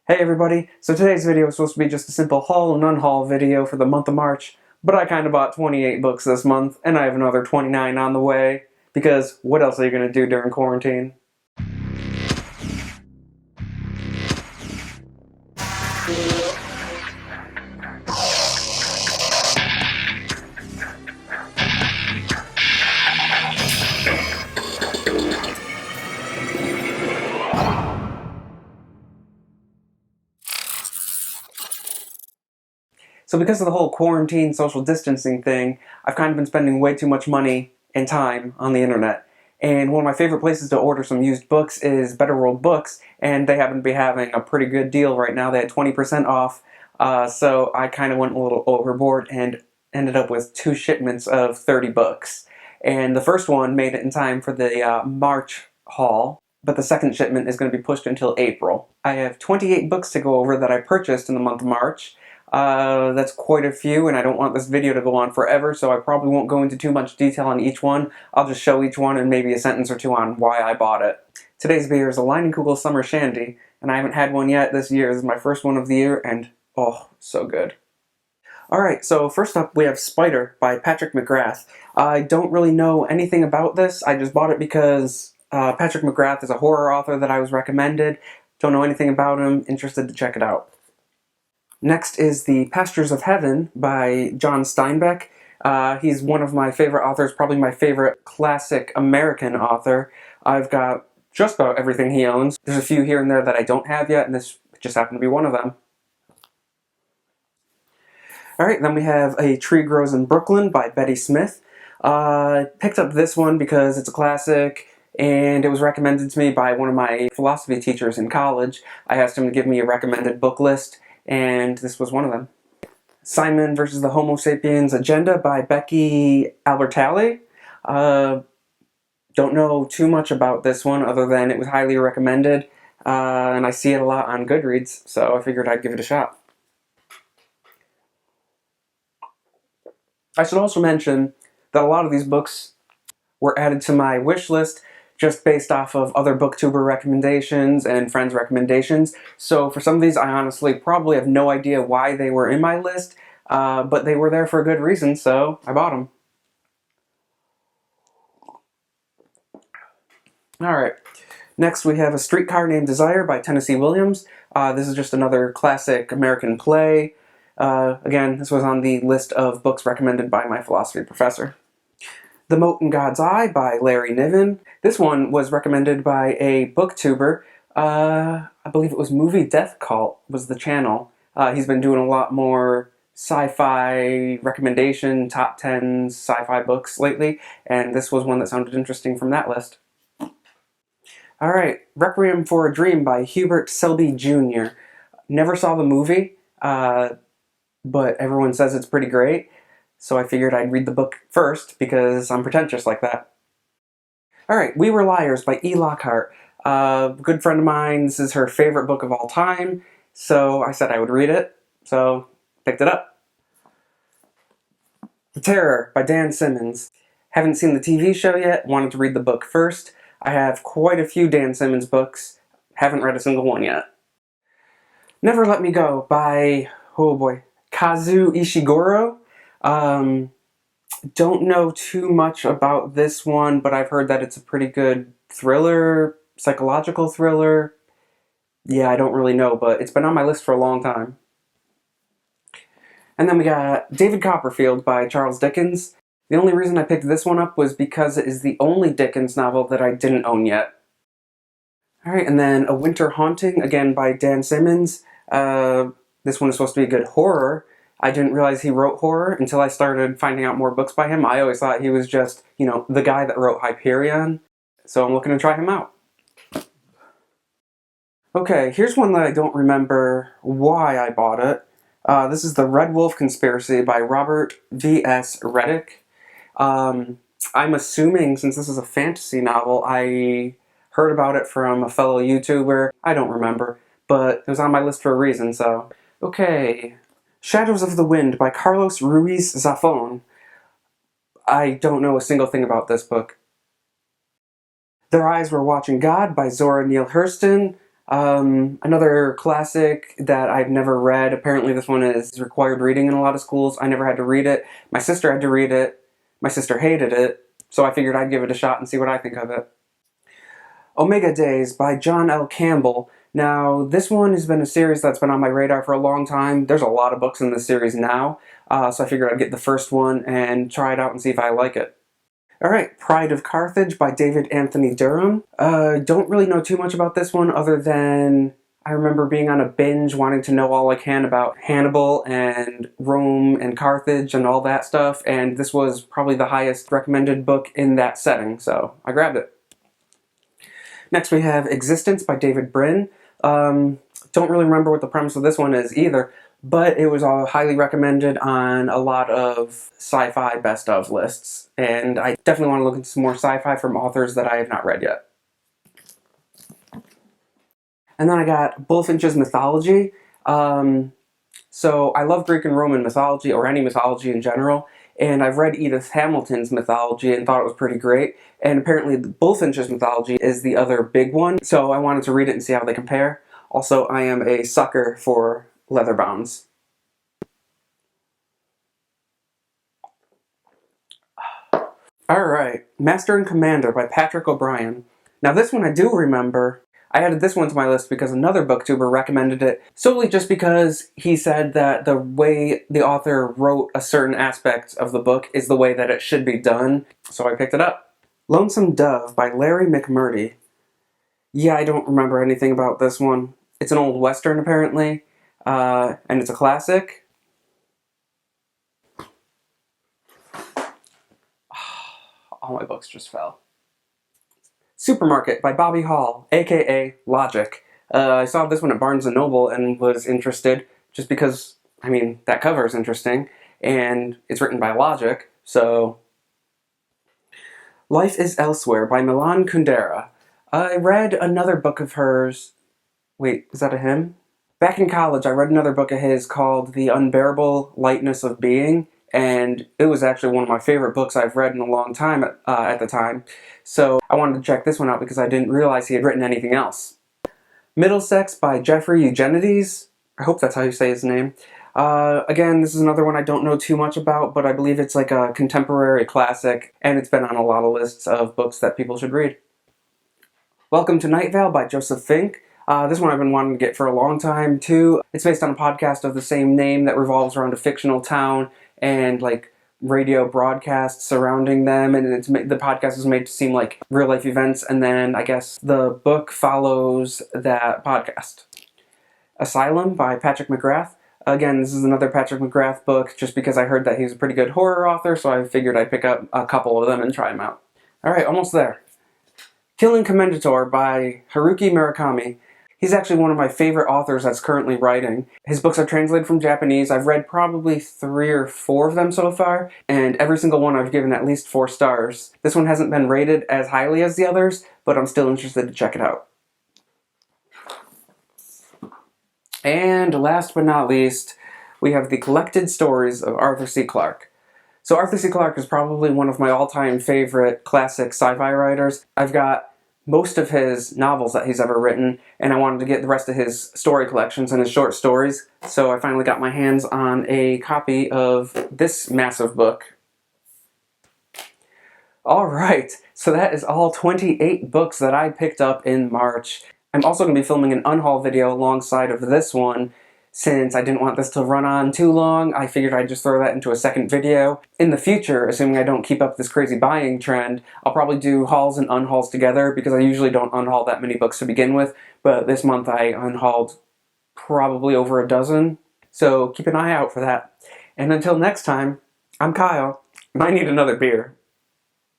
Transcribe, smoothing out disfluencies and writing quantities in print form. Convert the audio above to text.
Hey everybody, so today's video is supposed to be just a simple haul and unhaul video for the month of March, but I kind of bought 28 books this month, and I have another 29 on the way, because what else are you going to do during quarantine? So because of the whole quarantine social distancing thing, I've kind of been spending way too much money and time on the internet. And one of my favorite places to order some used books is Better World Books, and they happen to be having a pretty good deal right now. They had 20% off, so I kind of went a little overboard and ended up with 2 shipments of 30 books. And the first one made it in time for the March haul, but the second shipment is going to be pushed until April. I have 28 books to go over that I purchased in the month of March. That's quite a few, and I don't want this video to go on forever, so I probably won't go into too much detail on each one. I'll just show each one and maybe a sentence or two on why I bought it. Today's beer is a Leinenkugel Summer Shandy, and I haven't had one yet this year. This is my first one of the year, and oh, so good. Alright, so first up we have Spider by Patrick Mcgrath. I don't really know anything about this. I just bought it because Patrick Mcgrath is a horror author that I was recommended. Don't know anything about him, interested to check it out. Next is The Pastures of Heaven by John Steinbeck. He's one of my favorite authors, probably my favorite classic American author. I've got just about everything he owns. There's a few here and there that I don't have yet, and this just happened to be one of them. Alright, then we have A Tree Grows in Brooklyn by Betty Smith. I picked up this one because it's a classic, and it was recommended to me by one of my philosophy teachers in college. I asked him to give me a recommended book list, and this was one of them. Simon versus the Homo Sapiens Agenda by Becky Albertalli. Don't know too much about this one other than it was highly recommended, and I see it a lot on Goodreads, so I figured I'd give it a shot. I should also mention that a lot of these books were added to my wish list just based off of other booktuber recommendations and friends' recommendations. So for some of these, I honestly probably have no idea why they were in my list, but they were there for a good reason, so I bought them. Alright, next we have A Streetcar Named Desire by Tennessee Williams. This is just another classic American play. Again, this was on the list of books recommended by my philosophy professor. The Mote in God's Eye by Larry Niven. This one was recommended by a booktuber. I believe it was Movie Death Cult was the channel. He's been doing a lot more sci-fi recommendation, top 10 sci-fi books lately, and this was one that sounded interesting from that list. Alright, Requiem for a Dream by Hubert Selby Jr. Never saw the movie, but everyone says it's pretty great. So I figured I'd read the book first, because I'm pretentious like that. Alright, We Were Liars by E. Lockhart. A good friend of mine, this is her favorite book of all time, so I said I would read it, so picked it up. The Terror by Dan Simmons. Haven't seen the TV show yet, wanted to read the book first. I have quite a few Dan Simmons books, haven't read a single one yet. Never Let Me Go by, oh boy, Kazuo Ishiguro. Don't know too much about this one, but I've heard that it's a pretty good thriller, psychological thriller. Yeah, I don't really know, but it's been on my list for a long time. And then we got David Copperfield by Charles Dickens. The only reason I picked this one up was because it is the only Dickens novel that I didn't own yet. Alright, and then A Winter Haunting, again by Dan Simmons. This one is supposed to be a good horror. I didn't realize he wrote horror until I started finding out more books by him. I always thought he was just, the guy that wrote Hyperion. So I'm looking to try him out. Okay, here's one that I don't remember why I bought it. This is The Red Wolf Conspiracy by Robert V.S. Redick. I'm assuming, since this is a fantasy novel, I heard about it from a fellow YouTuber. I don't remember, but it was on my list for a reason, so. Okay. Shadows of the Wind by Carlos Ruiz Zafón. I don't know a single thing about this book. Their Eyes Were Watching God by Zora Neale Hurston. Another classic that I've never read. Apparently this one is required reading in a lot of schools. I never had to read it. My sister had to read it. My sister hated it, so I figured I'd give it a shot and see what I think of it. Omega Days by John L. Campbell. Now, this one has been a series that's been on my radar for a long time. There's a lot of books in this series now, so I figured I'd get the first one and try it out and see if I like it. Alright, Pride of Carthage by David Anthony Durham. Don't really know too much about this one other than I remember being on a binge wanting to know all I can about Hannibal and Rome and Carthage and all that stuff, and this was probably the highest recommended book in that setting, so I grabbed it. Next we have Existence by David Brin. Don't really remember what the premise of this one is either, but it was all highly recommended on a lot of sci-fi best of lists, and I definitely want to look into some more sci-fi from authors that I have not read yet. And then I got Bulfinch's Mythology. So I love Greek and Roman mythology, or any mythology in general, and I've read Edith Hamilton's mythology and thought it was pretty great, and apparently Bulfinch's Mythology is the other big one, so I wanted to read it and see how they compare. Also, I am a sucker for leather bounds. Alright, Master and Commander by Patrick O'Brien. Now this one I do remember. I added this one to my list because another booktuber recommended it solely just because he said that the way the author wrote a certain aspect of the book is the way that it should be done, so I picked it up. Lonesome Dove by Larry Mcmurray. Yeah, I don't remember anything about this one. It's an old western apparently, and it's a classic. All my books just fell. Supermarket by Bobby Hall, aka Logic. I saw this one at Barnes & Noble and was interested just because, I mean, that cover is interesting, and it's written by Logic, so... Life is Elsewhere by Milan Kundera. I read another book of hers... Wait, is that a hymn? Back in college, I read another book of his called The Unbearable Lightness of Being, and it was actually one of my favorite books I've read in a long time at the time, so I wanted to check this one out because I didn't realize he had written anything else. Middlesex by Jeffrey Eugenides. I hope that's how you say his name. Again, this is another one I don't know too much about, but I believe it's like a contemporary classic, and it's been on a lot of lists of books that people should read. Welcome to Night Vale by Joseph Fink. This one I've been wanting to get for a long time, too. It's based on a podcast of the same name that revolves around a fictional town and, like, radio broadcasts surrounding them, and the podcast is made to seem like real-life events, and then, I guess, the book follows that podcast. Asylum by Patrick Mcgrath. Again, this is another Patrick Mcgrath book, just because I heard that he's a pretty good horror author, so I figured I'd pick up a couple of them and try them out. Alright, almost there. Killing Commendatore by Haruki Murakami. He's actually one of my favorite authors that's currently writing. His books are translated from Japanese. I've read probably 3 or 4 of them so far, and every single one I've given at least 4 stars. This one hasn't been rated as highly as the others, but I'm still interested to check it out. And last but not least, we have the collected stories of Arthur C. Clarke. So Arthur C. Clarke is probably one of my all-time favorite classic sci-fi writers. I've got most of his novels that he's ever written, and I wanted to get the rest of his story collections and his short stories, so I finally got my hands on a copy of this massive book. Alright, so that is all 28 books that I picked up in March. I'm also going to be filming an unhaul video alongside of this one. Since I didn't want this to run on too long, I figured I'd just throw that into a second video. In the future, assuming I don't keep up this crazy buying trend, I'll probably do hauls and unhauls together because I usually don't unhaul that many books to begin with, but this month I unhauled probably over a dozen, so keep an eye out for that. And until next time, I'm Kyle, and I need another beer.